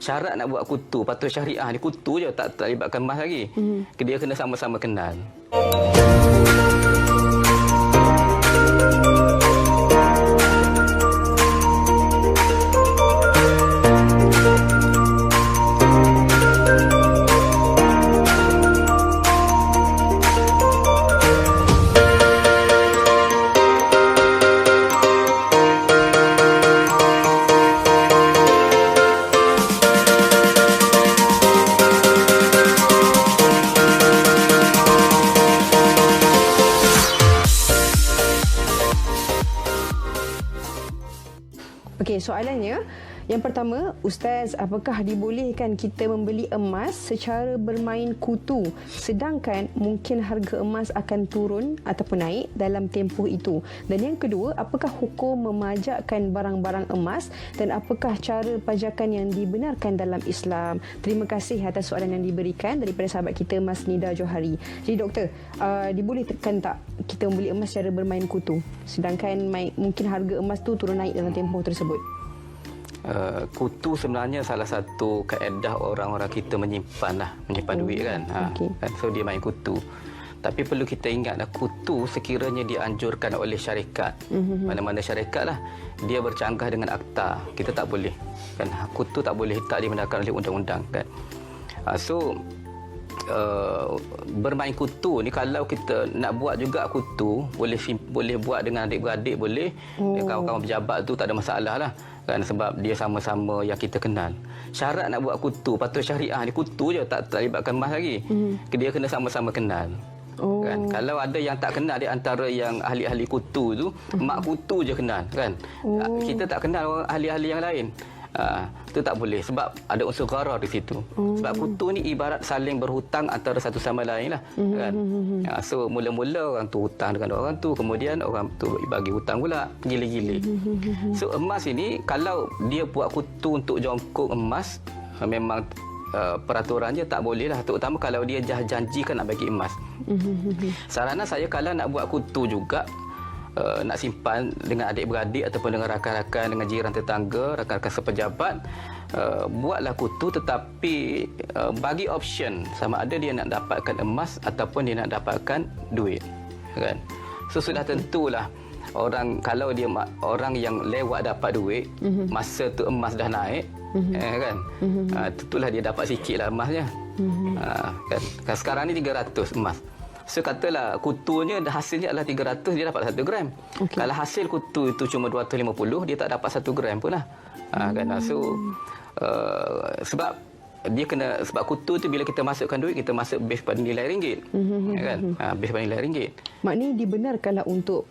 Syarat nak buat kutu, patuh syariah ni kutu je, tak libatkan emas lagi. Dia kena sama-sama kenal. Okey, soalannya yang pertama, Ustaz, apakah dibolehkan kita membeli emas secara bermain kutu sedangkan mungkin harga emas akan turun ataupun naik dalam tempoh itu? Dan yang kedua, apakah hukum memajakkan barang-barang emas dan apakah cara pajakan yang dibenarkan dalam Islam? Terima kasih atas soalan yang diberikan daripada sahabat kita Mas Nida Johari. Jadi doktor, dibolehkan tak kita membeli emas secara bermain kutu sedangkan mungkin harga emas tu turun naik dalam tempoh tersebut? Kutu sebenarnya salah satu kaedah orang-orang kita menyimpan duit kan. So dia main kutu. Tapi perlu kita ingat kutu sekiranya dianjurkan oleh syarikat. Mana-mana syarikat lah, dia bercanggah dengan akta. Kita tak boleh. Kan kutu tak boleh, tak dibenarkan oleh undang-undang kan. Bermain kutu ni, kalau kita nak buat juga kutu, boleh buat dengan adik-beradik, boleh. Kawan-kawan pejabat tu tak ada masalah lah kan, sebab dia sama-sama yang kita kenal. Syarat nak buat kutu, patuh syariah ni kutu je, tak libatkan emas lagi. Dia kena sama-sama kenal. Kan? Kalau ada yang tak kenal di antara yang ahli-ahli kutu tu, mak kutu je kenal kan. Kita tak kenal orang ahli-ahli yang lain. Itu tak boleh sebab ada unsur gharar di situ. Sebab kutu ni ibarat saling berhutang antara satu sama lain lah kan. So mula-mula orang tu hutang dengan orang tu, kemudian orang tu bagi hutang pula, gile-gile. So emas ini kalau dia buat kutu untuk jongkok emas, memang peraturannya tak boleh lah, terutama kalau dia janjikan nak bagi emas. Saranan saya kalau nak buat kutu juga, nak simpan dengan adik-beradik ataupun dengan rakan-rakan, dengan jiran tetangga, rakan-rakan sepejabat, buatlah kutu, tetapi bagi option sama ada dia nak dapatkan emas ataupun dia nak dapatkan duit kan. So sudah tentulah kalau dia orang yang lewat dapat duit, masa tu emas dah naik kan, tentulah dia dapat sikit lah emasnya. Kan sekarang ni 300 emas. So katalah kutunya hasilnya adalah 300, dia dapat 1 gram. Kalau hasil kutu itu cuma 250, dia tak dapat 1 gram pun lah. Kan? So sebab kutu tu bila kita masukkan duit, kita masuk base pada nilai ringgit. Kan? Base pada nilai ringgit. Maknanya dibenarkanlah untuk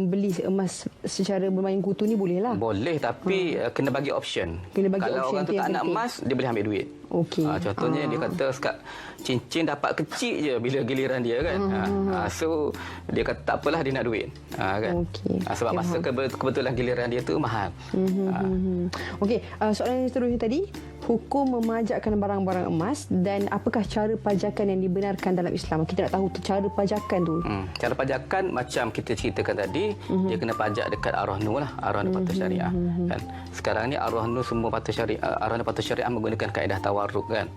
beli emas secara bermain kutu ni boleh lah? Boleh, tapi kena bagi option. Kalau orang tu tak nak emas, dia boleh ambil duit. Contohnya dia kata cincin dapat kecil je bila giliran dia kan. So dia kata tak apalah, dia nak duit kan. Sebab masa kebetulan giliran dia tu mahal. Soalan yang seterusnya tadi, hukum memajakkan barang-barang emas dan apakah cara pajakan yang dibenarkan dalam Islam? Kita nak tahu cara pajakan tu. Cara pajakan macam kita ceritakan tadi, dia kena pajak dekat ar-rahnu lah, ar-rahnu patuh syariah kan. Sekarang ni ar-rahnu semua patuh syariah, ar-rahnu patuh syariah menggunakan kaedah tawarruk kan.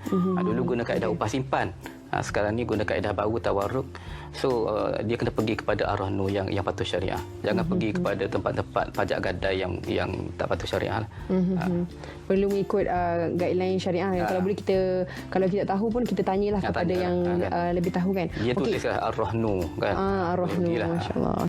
Dulu guna kaedah upah simpan. Sekarang ni guna kaedah baru tawarruk. So dia kena pergi kepada ar-rahnu yang patuh syariah. Jangan pergi kepada tempat-tempat pajak gadai yang tak patuh syariah lah. Perlu mengikut guideline syariah. Kalau kita tahu pun kita tanyalah kepada yang lebih tahu kan. Dia tulislah ar-rahnu kan. Ar-rahnu, masya-Allah.